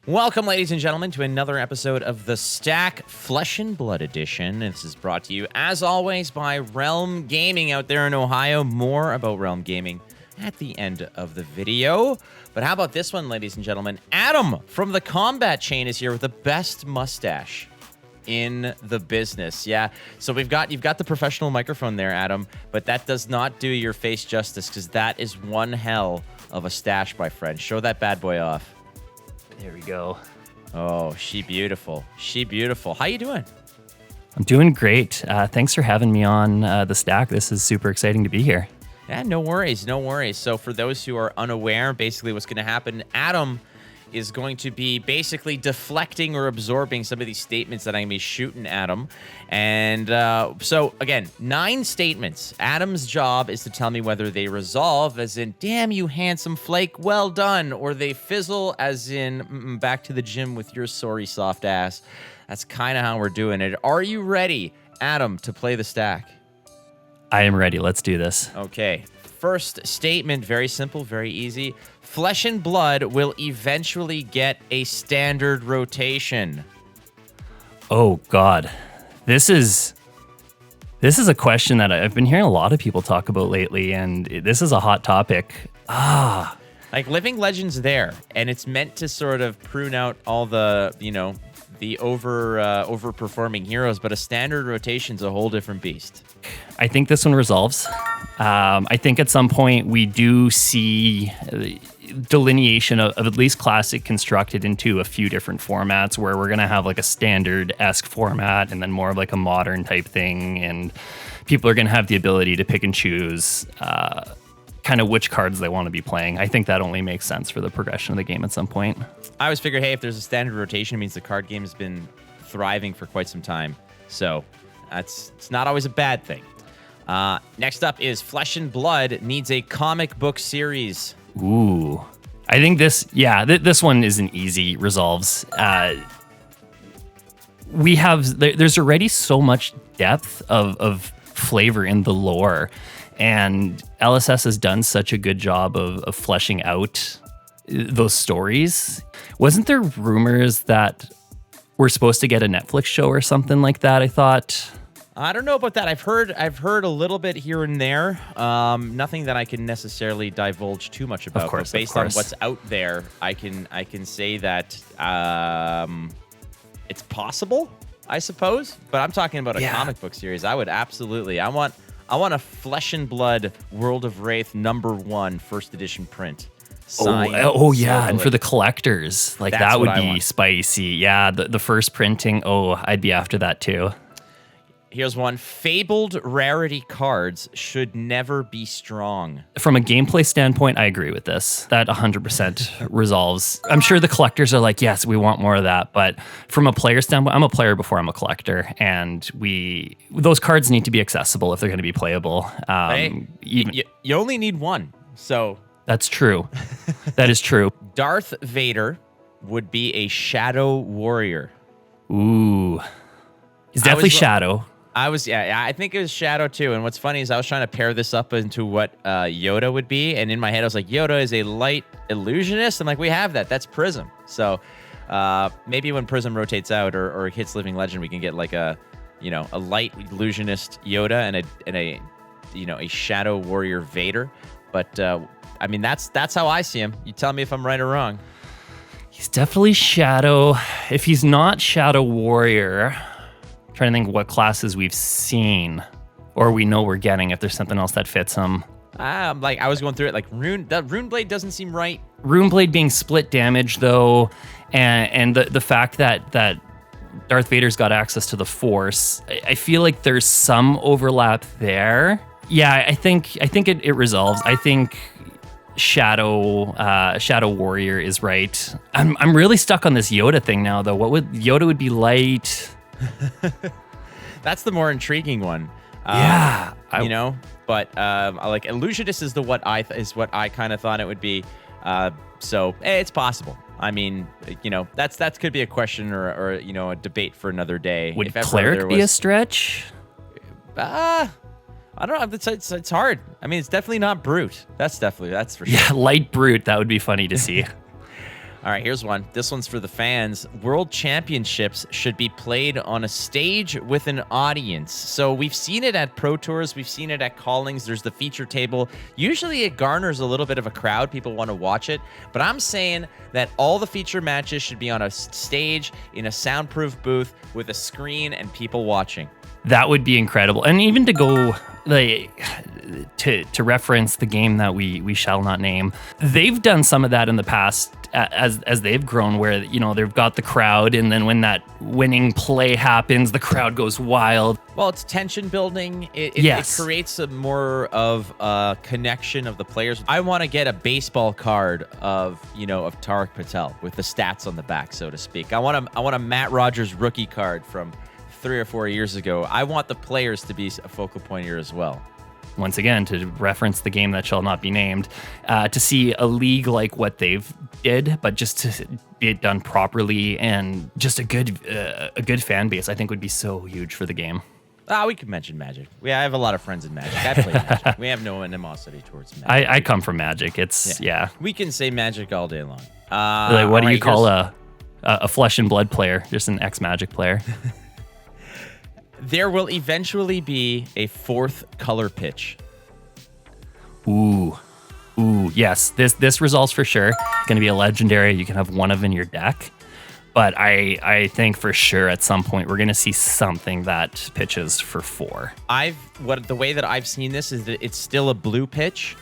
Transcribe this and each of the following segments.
Welcome, ladies and gentlemen, to another episode of the Stack Flesh and Blood Edition. This is brought to you, as always, by Realm Gaming out there in Ohio. More about Realm Gaming at the end of the video. But how about this one, ladies and gentlemen? Adam from the Combat Chain is here with the best mustache in the business. Yeah, so you've got the professional microphone there, Adam, but that does not do your face justice, because that is one hell of a stash, my friend. Show that bad boy off. There we go. Oh, she beautiful. She beautiful. How you doing? I'm doing great. Thanks for having me on the Stack. This is super exciting to be here. Yeah, no worries, no worries. So for those who are unaware, basically what's going to happen, Adam is going to be basically deflecting or absorbing some of these statements that I'm going to be shooting at him. And so, again, 9 statements. Adam's job is to tell me whether they resolve, as in, damn you handsome flake, well done, or they fizzle, as in, back to the gym with your sorry soft ass. That's kind of how we're doing it. Are you ready, Adam, to play the stack? I am ready. Let's do this. Okay. First statement, very simple, very easy. Flesh and Blood will eventually get a standard rotation. Oh, God. This is a question that I've been hearing a lot of people talk about lately, and this is a hot topic. Like, Living Legend's there, and it's meant to sort of prune out all the, the overperforming heroes, but a standard rotation's a whole different beast. I think this one resolves. I think at some point we do see delineation of at least Classic constructed into a few different formats, where we're going to have like a standard-esque format and then more of like a modern type thing, and people are going to have the ability to pick and choose kind of which cards they want to be playing. I think that only makes sense for the progression of the game at some point. I always figured, hey, if there's a standard rotation, it means the card game has been thriving for quite some time. So it's not always a bad thing. Next up is Flesh and Blood needs a comic book series. Ooh. I think this one is an easy resolves. There's already so much depth of flavor in the lore, and LSS has done such a good job of fleshing out those stories. Wasn't there rumors that we're supposed to get a Netflix show or something like that, I thought? I don't know about that. I've heard a little bit here and there. Nothing that I can necessarily divulge too much about. Of course, but based on what's out there, I can say that it's possible, I suppose. But I'm talking about a comic book series. I would absolutely. I want a Flesh and Blood World of Wraith #1 first edition print. Signed, yeah, and for the collectors, like that would be spicy. Yeah, the first printing. Oh, I'd be after that too. Here's one. Fabled rarity cards should never be strong. From a gameplay standpoint, I agree with this. That 100% resolves. I'm sure the collectors are like, yes, we want more of that. But from a player standpoint, I'm a player before I'm a collector. And those cards need to be accessible if they're going to be playable. You only need one. So that's true. That is true. Darth Vader would be a Shadow Warrior. Ooh. He's definitely Shadow. I think it was Shadow too. And what's funny is I was trying to pair this up into what Yoda would be. And in my head, I was like, Yoda is a light illusionist. I'm like, we have that. That's Prism. So maybe when Prism rotates out or hits Living Legend, we can get like a light illusionist Yoda and a Shadow Warrior Vader. But I mean, that's how I see him. You tell me if I'm right or wrong. He's definitely Shadow. If he's not Shadow Warrior, trying to think what classes we've seen or we know we're getting, if there's something else that fits him. I was going through it, like Runeblade doesn't seem right. Runeblade being split damage though, and the fact that Darth Vader's got access to the Force, I feel like there's some overlap there. Yeah, I think it resolves. I think Shadow Warrior is right. I'm really stuck on this Yoda thing now though. Yoda would be light. That's the more intriguing one. But like illusionist is what I kind of thought it would be. So it's possible. I mean, that could be a question or a debate for another day. Would cleric be a stretch? I don't know. It's hard. I mean, it's definitely not Brute. That's for sure. Yeah, light Brute. That would be funny to see. All right, here's one. This one's for the fans. World Championships should be played on a stage with an audience. So we've seen it at Pro Tours. We've seen it at Callings. There's the feature table. Usually it garners a little bit of a crowd. People want to watch it. But I'm saying that all the feature matches should be on a stage in a soundproof booth with a screen and people watching. That would be incredible. And even to go to reference the game that we shall not name, they've done some of that in the past as they've grown, where they've got the crowd, and then when that winning play happens, the crowd goes wild. Well, it's tension building. It creates a more of a connection of the players. I want to get a baseball card of Tariq Patel with the stats on the back, so to speak. I want a Matt Rogers rookie card from 3 or 4 years ago. I want the players to be a focal point here as well. Once again, to reference the game that shall not be named, to see a league like what they've did, but just to be it done properly and just a good fan base, I think would be so huge for the game. We could mention Magic. I have a lot of friends in Magic. I play Magic. We have no animosity towards Magic. I come from Magic. It's We can say Magic all day long. What do you call a flesh and blood player? Just an ex-Magic player. There will eventually be a 4th color pitch. Ooh, yes. This resolves for sure. It's going to be a legendary. You can have one of in your deck. But I think for sure at some point we're going to see something that pitches for 4. The way that I've seen this is that it's still a blue pitch,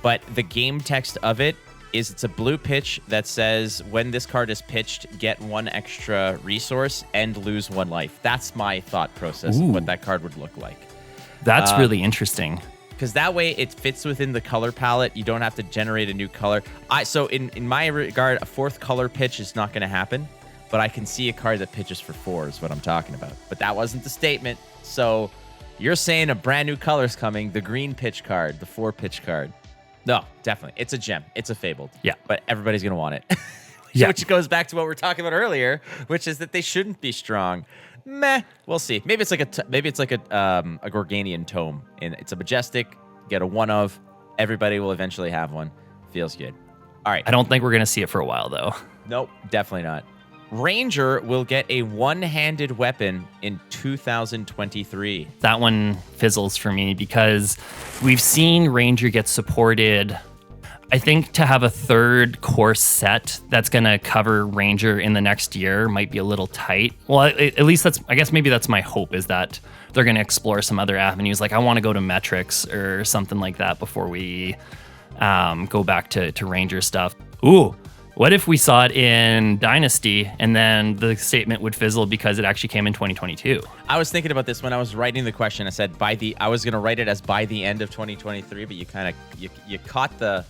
but the game text of it is it's a blue pitch that says when this card is pitched, get 1 extra resource and lose 1 life. That's my thought process of what that card would look like. That's really interesting. Because that way it fits within the color palette. You don't have to generate a new color. So in my regard, a 4th color pitch is not going to happen, but I can see a card that pitches for 4 is what I'm talking about. But that wasn't the statement. So you're saying a brand new color's coming, the green pitch card, the 4 pitch card. No, definitely. It's a gem. It's a Fabled. Yeah. But everybody's going to want it. Yeah. Which goes back to what we were talking about earlier, which is that they shouldn't be strong. Meh. We'll see. Maybe it's like a Gorganian tome, and it's a majestic. Get a 1 of. Everybody will eventually have one. Feels good. All right. I don't think we're going to see it for a while, though. Nope, definitely not. Ranger will get a one-handed weapon in 2023. That one fizzles for me because we've seen Ranger get supported. I think to have a 3rd course set that's going to cover Ranger in the next year might be a little tight. Well, at least maybe that's my hope, is that they're going to explore some other avenues. Like I want to go to metrics or something like that before we go back to Ranger stuff. Ooh. What if we saw it in Dynasty and then the statement would fizzle because it actually came in 2022? I was thinking about this when I was writing the question. I said I was going to write it as by the end of 2023, but you caught the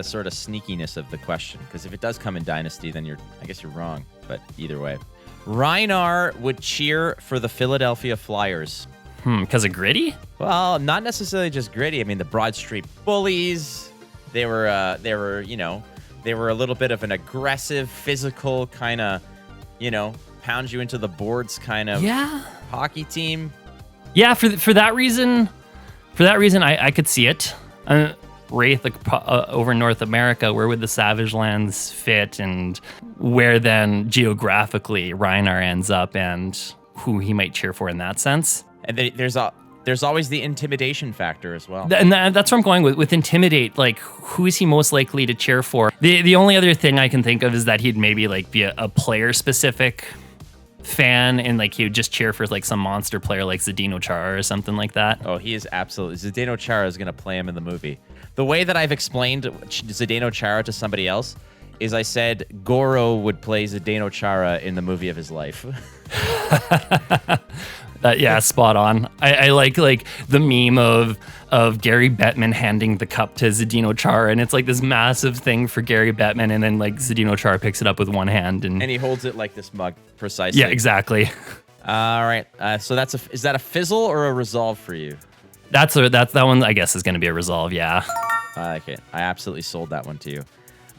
sort of sneakiness of the question, because if it does come in Dynasty, then I guess you're wrong. But either way, Rhinar would cheer for the Philadelphia Flyers. Because of Gritty? Well, not necessarily just Gritty. I mean, the Broad Street Bullies. They were a little bit of an aggressive, physical kind of, pound you into the boards kind of hockey team. Yeah, for that reason, I could see it. Wraith over North America, where would the Savage Lands fit, and where then geographically Rhinar ends up, and who he might cheer for in that sense. And there's always the intimidation factor as well. And that's where I'm going with intimidate. Like, who is he most likely to cheer for? The only other thing I can think of is that he'd maybe be a player specific fan, and he would just cheer for some monster player like Zdeno Chara or something like that. Oh, he is absolutely. Zdeno Chara is going to play him in the movie. The way that I've explained Zdeno Chara to somebody else is I said Goro would play Zdeno Chara in the movie of his life. Yeah, spot on. I like the meme of Gary Bettman handing the cup to Zdeno Chara, and it's this massive thing for Gary Bettman, and then Zdeno Chara picks it up with one hand, and he holds it like this mug, precisely. Yeah, exactly. All right. So is that a fizzle or a resolve for you? That one, I guess, is going to be a resolve. Yeah. I like it. I absolutely sold that one to you.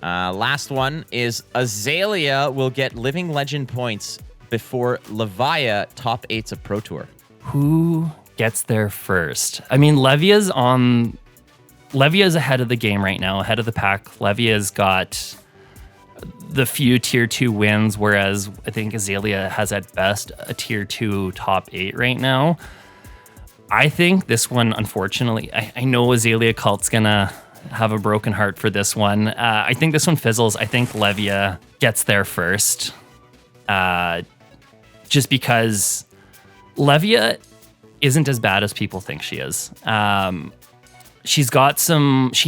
Last one is Azalea will get Living Legend points before Levia top 8s of Pro Tour. Who gets there first. I mean, Levia's ahead of the game right now, ahead of the pack. Levia's got the few tier 2 wins, whereas I think Azalea has at best a tier 2 top 8 right now. I think this one, unfortunately, I know Azalea Cult's gonna have a broken heart for this one. I think this one fizzles. I think Levia gets there first. Just because Levia isn't as bad as people think she is. She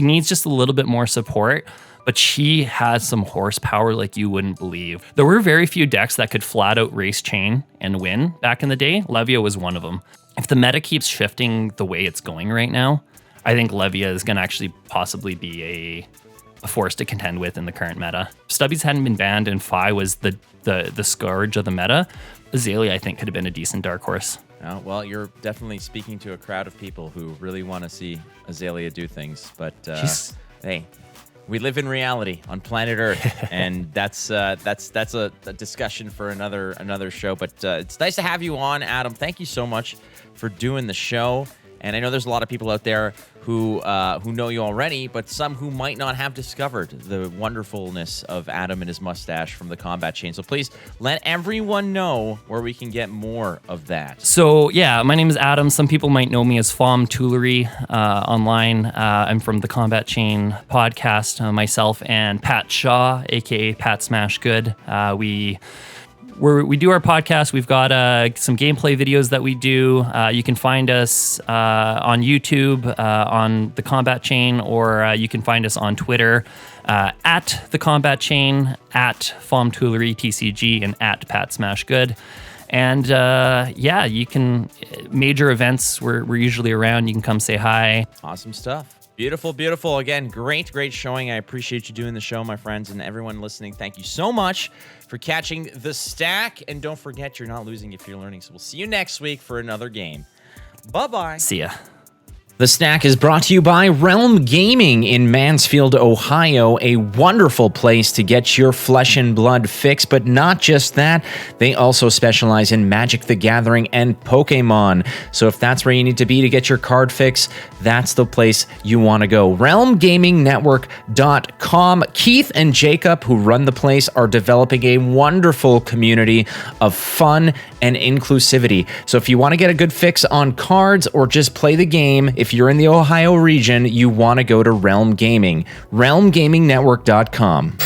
needs just a little bit more support, but she has some horsepower like you wouldn't believe. There were very few decks that could flat out race chain and win back in the day. Levia was one of them. If the meta keeps shifting the way it's going right now, I think Levia is going to actually possibly be a force to contend with in the current meta. Stubbies hadn't been banned and Phi was the scourge of the meta. Azalea, I think, could have been a decent dark horse. Oh, well, you're definitely speaking to a crowd of people who really want to see Azalea do things. But hey, we live in reality on planet Earth, and that's a discussion for another show. But it's nice to have you on, Adam. Thank you so much for doing the show. And I know there's a lot of people out there who know you already, but some who might not have discovered the wonderfulness of Adam and his mustache from the combat chain. So please let everyone know where we can get more of that. So yeah, my name is Adam. Some people might know me as FAB online. I'm from the Combat Chain podcast. Myself and Pat Shaw, aka Pat Smash Good. We do our podcast. We've got some gameplay videos that we do. You can find us on YouTube, on the Combat Chain, or you can find us on Twitter at the Combat Chain, at FAB TCG, and at Pat Smash Good. And yeah, you can major events. We're usually around. You can come say hi. Awesome stuff. Beautiful, beautiful. Again, great showing. I appreciate you doing the show, my friends, and everyone listening. Thank you so much for catching the stack. And don't forget, you're not losing if you're learning. So we'll see you next week for another game. Bye-bye. See ya. The Stack is brought to you by Realm Gaming in Mansfield, Ohio, a wonderful place to get your flesh and blood fix, but not just that, they also specialize in Magic the Gathering and Pokemon. So if that's where you need to be to get your card fix, that's the place you want to go. RealmGamingNetwork.com. Keith and Jacob, who run the place, are developing a wonderful community of fun and inclusivity. So if you want to get a good fix on cards or just play the game, if you're in the Ohio region, you want to go to Realm Gaming. RealmGamingNetwork.com.